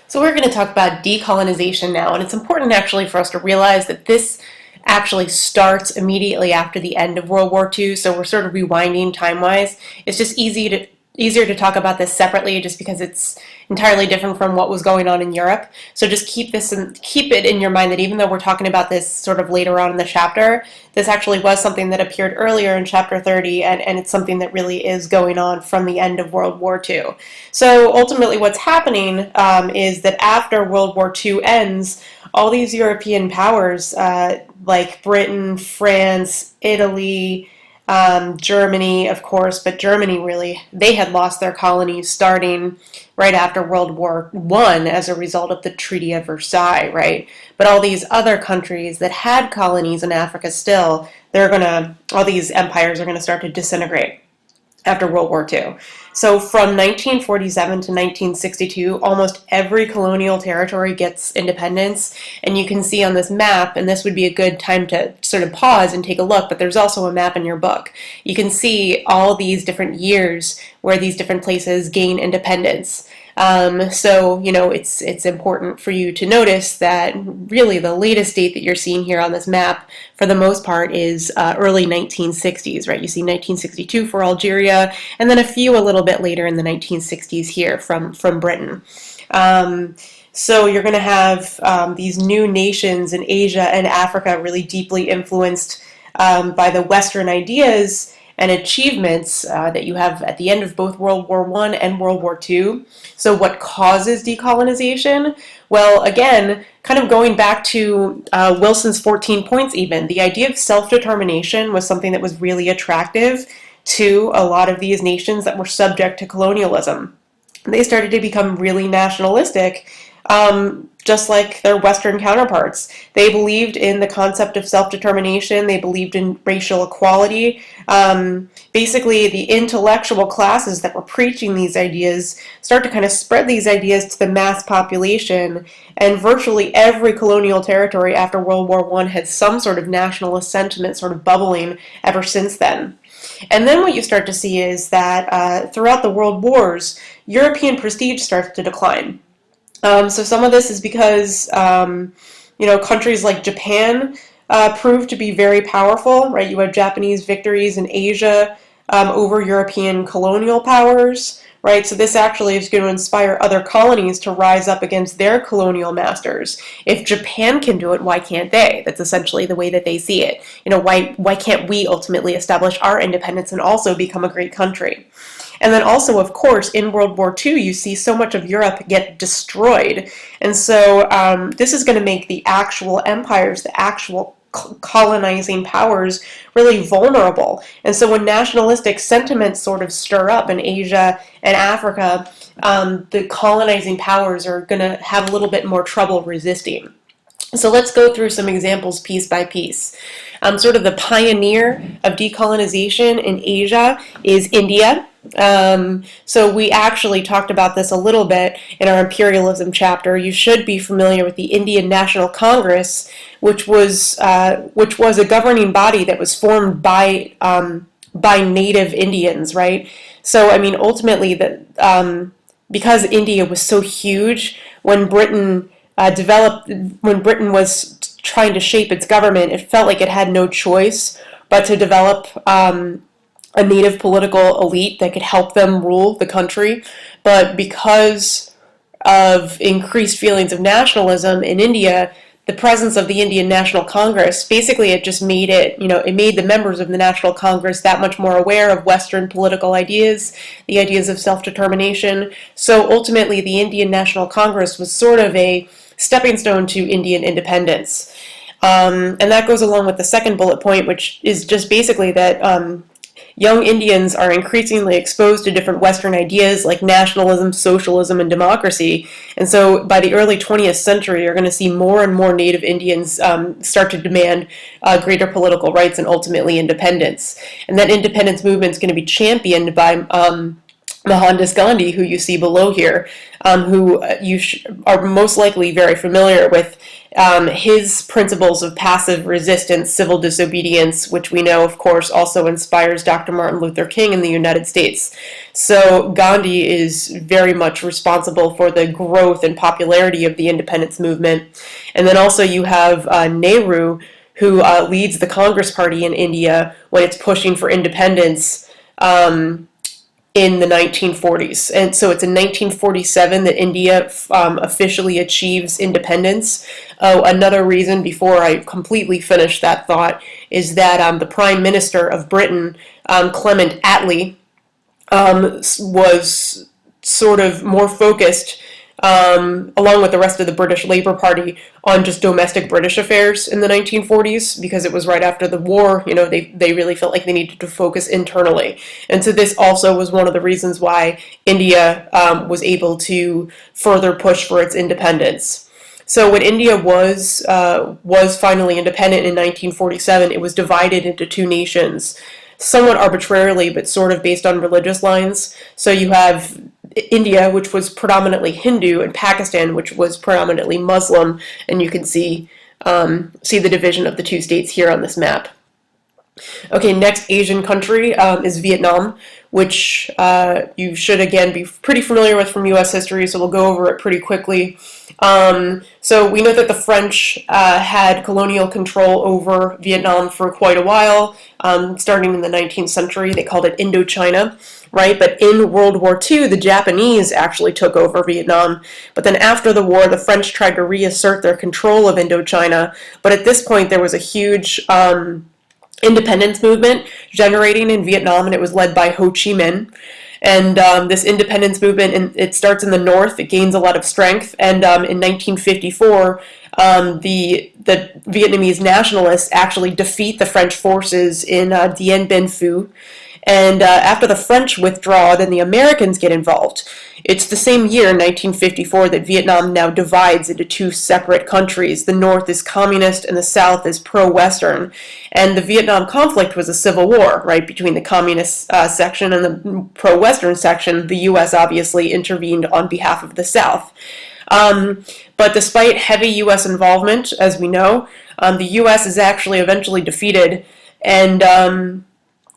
So we're going to talk about decolonization now, and it's important actually for us to realize that this actually starts immediately after the end of World War II, so we're sort of rewinding time-wise. It's just easier to talk about this separately just because it's entirely different from what was going on in Europe. So just keep it in your mind that even though we're talking about this sort of later on in the chapter, this actually was something that appeared earlier in chapter 30, and it's something that really is going on from the end of World War II. So ultimately what's happening is that after World War II ends, all these European powers like Britain, France, Italy, Germany, of course, but Germany really, they had lost their colonies starting right after World War I as a result of the Treaty of Versailles, right? But all these other countries that had colonies in Africa still, all these empires are going to start to disintegrate after World War II. So from 1947 to 1962, almost every colonial territory gets independence, and you can see on this map, and this would be a good time to sort of pause and take a look, but there's also a map in your book. You can see all these different years where these different places gain independence. So, you know, it's important for you to notice that really the latest date that you're seeing here on this map, for the most part, is early 1960s, right? You see 1962 for Algeria, and then a few a little bit later in the 1960s here from Britain. So you're going to have these new nations in Asia and Africa really deeply influenced by the Western ideas and achievements that you have at the end of both World War I and World War II. So what causes decolonization? Well, again, kind of going back to Wilson's 14 points even, the idea of self-determination was something that was really attractive to a lot of these nations that were subject to colonialism. They started to become really nationalistic, just like their Western counterparts. They believed in the concept of self-determination. They believed in racial equality. Basically, the intellectual classes that were preaching these ideas start to kind of spread these ideas to the mass population, and virtually every colonial territory after World War I had some sort of nationalist sentiment sort of bubbling ever since then. And then what you start to see is that throughout the world wars, European prestige starts to decline. So some of this is because, countries like Japan proved to be very powerful, right? You have Japanese victories in Asia over European colonial powers, right? So this actually is going to inspire other colonies to rise up against their colonial masters. If Japan can do it, why can't they? That's essentially the way that they see it. You know, why can't we ultimately establish our independence and also become a great country? And then also, of course, in World War II, you see so much of Europe get destroyed. And so this is going to make the actual empires, the actual colonizing powers, really vulnerable. And so when nationalistic sentiments sort of stir up in Asia and Africa, the colonizing powers are going to have a little bit more trouble resisting. So let's go through some examples piece by piece. Sort of the pioneer of decolonization in Asia is India. So we actually talked about this a little bit in our imperialism chapter. You should be familiar with the Indian National Congress, which was a governing body that was formed by native Indians, right? So I mean, ultimately, because India was so huge, when Britain was trying to shape its government, it felt like it had no choice but to develop a native political elite that could help them rule the country. But because of increased feelings of nationalism in India, the presence of the Indian National Congress, basically it just made it made the members of the National Congress that much more aware of Western political ideas, the ideas of self-determination. So ultimately the Indian National Congress was sort of a stepping stone to Indian independence. And that goes along with the second bullet point, which is just basically that young Indians are increasingly exposed to different Western ideas like nationalism, socialism, and democracy. And so by the early 20th century, you're going to see more and more native Indians start to demand greater political rights and ultimately independence. And that independence movement is going to be championed by Mohandas Gandhi, who you see below here, who are most likely very familiar with. His principles of passive resistance, civil disobedience, which we know, of course, also inspires Dr. Martin Luther King in the United States. So Gandhi is very much responsible for the growth and popularity of the independence movement. And then also you have Nehru, who leads the Congress Party in India when it's pushing for independence. In the 1940s. And so it's in 1947 that India officially achieves independence. Oh, another reason, before I completely finish that thought, is that the Prime Minister of Britain, Clement Attlee, was sort of more focused, along with the rest of the British Labour Party, on just domestic British affairs in the 1940s, because it was right after the war. You know, they really felt like they needed to focus internally. And so this also was one of the reasons why India was able to further push for its independence. So when India was finally independent in 1947, it was divided into two nations, somewhat arbitrarily, but sort of based on religious lines. So you have India, which was predominantly Hindu, and Pakistan, which was predominantly Muslim, and you can see the division of the two states here on this map. Okay, next Asian country is Vietnam, which you should again be pretty familiar with from U.S. history, so we'll go over it pretty quickly. So we know that the French had colonial control over Vietnam for quite a while, starting in the 19th century. They called it Indochina, right? But in World War II, the Japanese actually took over Vietnam. But then after the war, the French tried to reassert their control of Indochina. But at this point, there was a huge independence movement generating in Vietnam, and it was led by Ho Chi Minh. And this independence movement, it starts in the north, it gains a lot of strength, and in 1954, the Vietnamese nationalists actually defeat the French forces in Dien Bien Phu. And after the French withdraw, then the Americans get involved. It's the same year, 1954, that Vietnam now divides into two separate countries. The North is communist and the South is pro-Western. And the Vietnam conflict was a civil war, right, between the communist section and the pro-Western section. The U.S. obviously intervened on behalf of the South. But despite heavy U.S. involvement, as we know, the U.S. is actually eventually defeated,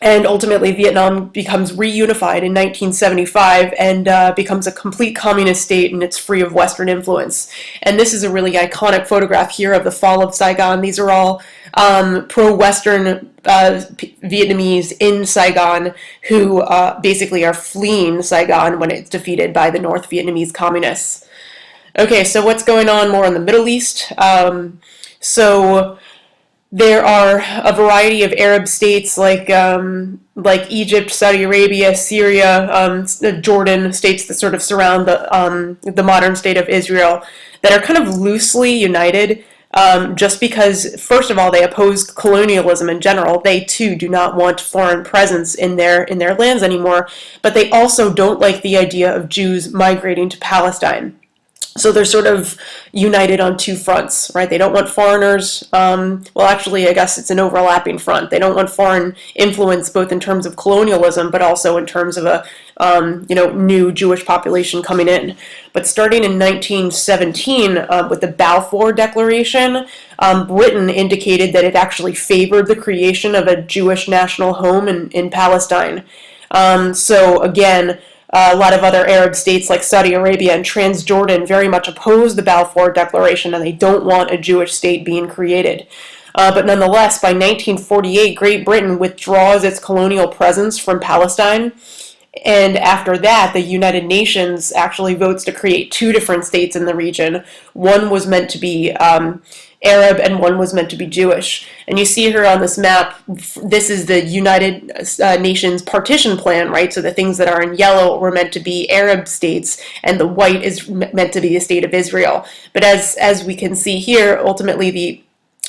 and ultimately, Vietnam becomes reunified in 1975 and becomes a complete communist state, and it's free of Western influence. And this is a really iconic photograph here of the fall of Saigon. These are all pro-Western Vietnamese in Saigon who basically are fleeing Saigon when it's defeated by the North Vietnamese communists. Okay, so what's going on more in the Middle East? There are a variety of Arab states like Egypt, Saudi Arabia, Syria, Jordan, states that sort of surround the modern state of Israel, that are kind of loosely united, just because, first of all, they oppose colonialism in general. They too do not want foreign presence in their lands anymore, but they also don't like the idea of Jews migrating to Palestine. So they're sort of united on two fronts, right? They don't want foreigners. Well, actually, I guess it's an overlapping front. They don't want foreign influence, both in terms of colonialism, but also in terms of a new Jewish population coming in. But starting in 1917, with the Balfour Declaration, Britain indicated that it actually favored the creation of a Jewish national home in Palestine. So again, a lot of other Arab states like Saudi Arabia and Transjordan very much oppose the Balfour Declaration, and they don't want a Jewish state being created. But nonetheless, by 1948, Great Britain withdraws its colonial presence from Palestine. And after that, the United Nations actually votes to create two different states in the region. One was meant to be Arab, and one was meant to be Jewish. And you see here on this map, this is the United Nations partition plan, right? So the things that are in yellow were meant to be Arab states, and the white is meant to be the state of Israel. But as we can see here, ultimately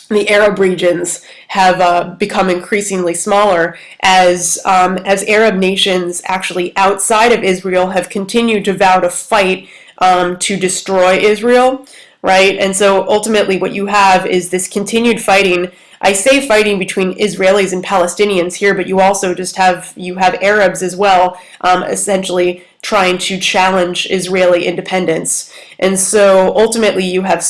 the Arab regions have become increasingly smaller as Arab nations actually outside of Israel have continued to vow to fight to destroy Israel. Right? And so ultimately what you have is this continued fighting. I say fighting between Israelis and Palestinians here, but you also just have Arabs as well, essentially trying to challenge Israeli independence. And so ultimately you have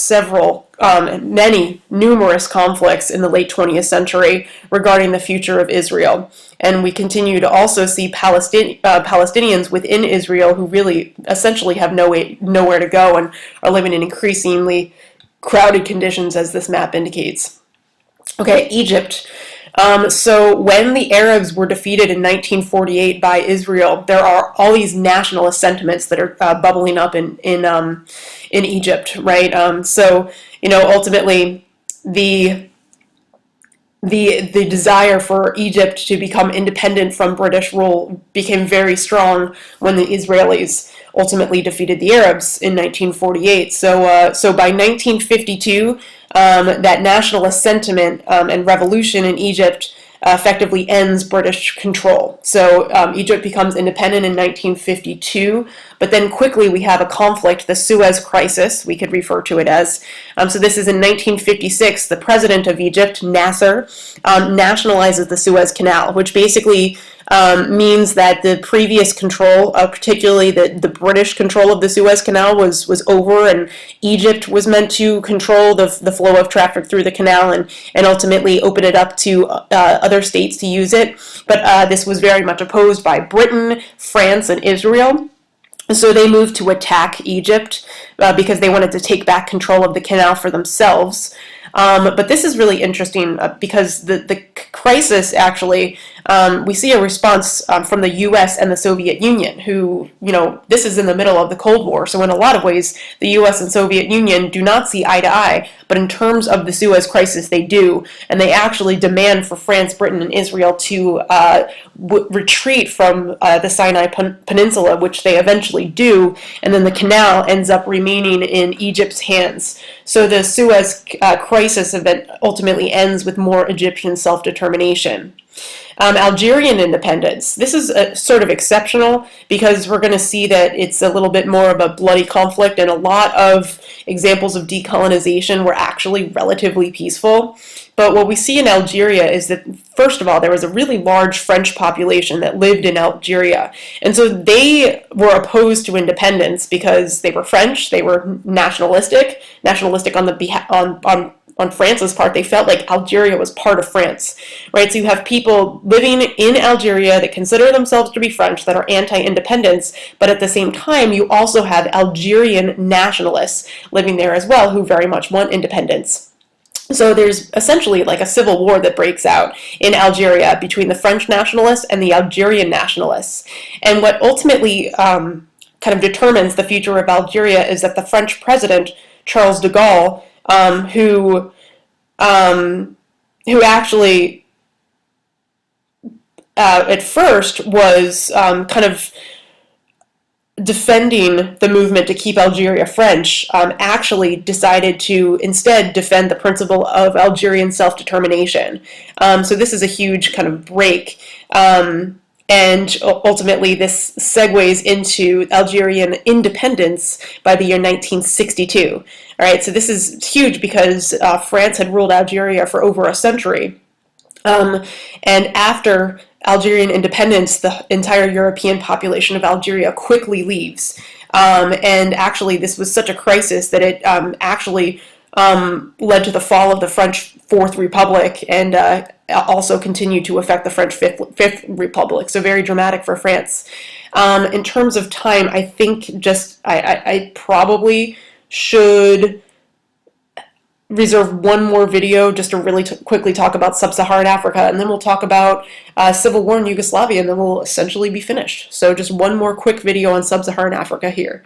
numerous conflicts in the late 20th century regarding the future of Israel. And we continue to also see Palestinians within Israel who really essentially have nowhere to go and are living in increasingly crowded conditions, as this map indicates. Okay, Egypt. So when the Arabs were defeated in 1948 by Israel, there are all these nationalist sentiments that are bubbling up in Egypt, right? So ultimately the desire for Egypt to become independent from British rule became very strong when the Israelis ultimately defeated the Arabs in 1948. So by 1952, that nationalist sentiment and revolution in Egypt effectively ends British control. So Egypt becomes independent in 1952, but then quickly we have a conflict, the Suez Crisis, we could refer to it as. So this is in 1956. The president of Egypt, Nasser, nationalizes the Suez Canal, which basically means that the previous control, particularly the British control of the Suez Canal, was over, and Egypt was meant to control the flow of traffic through the canal and ultimately open it up to other states to use it. But this was very much opposed by Britain, France, and Israel. So they moved to attack Egypt because they wanted to take back control of the canal for themselves. But this is really interesting because the crisis actually, we see a response from the U.S. and the Soviet Union, who, this is in the middle of the Cold War. So in a lot of ways, the U.S. and Soviet Union do not see eye to eye, but in terms of the Suez Crisis, they do. And they actually demand for France, Britain, and Israel to retreat from the Sinai Peninsula, which they eventually do. And then the canal ends up remaining in Egypt's hands. So the Suez Crisis event ultimately ends with more Egyptian self-determination. Algerian independence. This is sort of exceptional because we're going to see that it's a little bit more of a bloody conflict, and a lot of examples of decolonization were actually relatively peaceful. But what we see in Algeria is that, first of all, there was a really large French population that lived in Algeria. And so they were opposed to independence because they were French, they were nationalistic on France's part. They felt like Algeria was part of France, right? So you have people living in Algeria that consider themselves to be French, that are anti-independence, but at the same time, you also have Algerian nationalists living there as well who very much want independence. So there's essentially like a civil war that breaks out in Algeria between the French nationalists and the Algerian nationalists. And what ultimately kind of determines the future of Algeria is that the French president, Charles de Gaulle, who actually at first was kind of defending the movement to keep Algeria French, actually decided to instead defend the principle of Algerian self-determination. So this is a huge kind of break. And ultimately, this segues into Algerian independence by the year 1962. All right, so this is huge because France had ruled Algeria for over a century. And after Algerian independence, the entire European population of Algeria quickly leaves. And actually, this was such a crisis that it actually led to the fall of the French Fourth Republic and also continued to affect the French Fifth Republic. So very dramatic for France. In terms of time, I think I probably should reserve one more video just to really quickly talk about sub-Saharan Africa, and then we'll talk about civil war in Yugoslavia, and then we'll essentially be finished. So just one more quick video on sub-Saharan Africa here.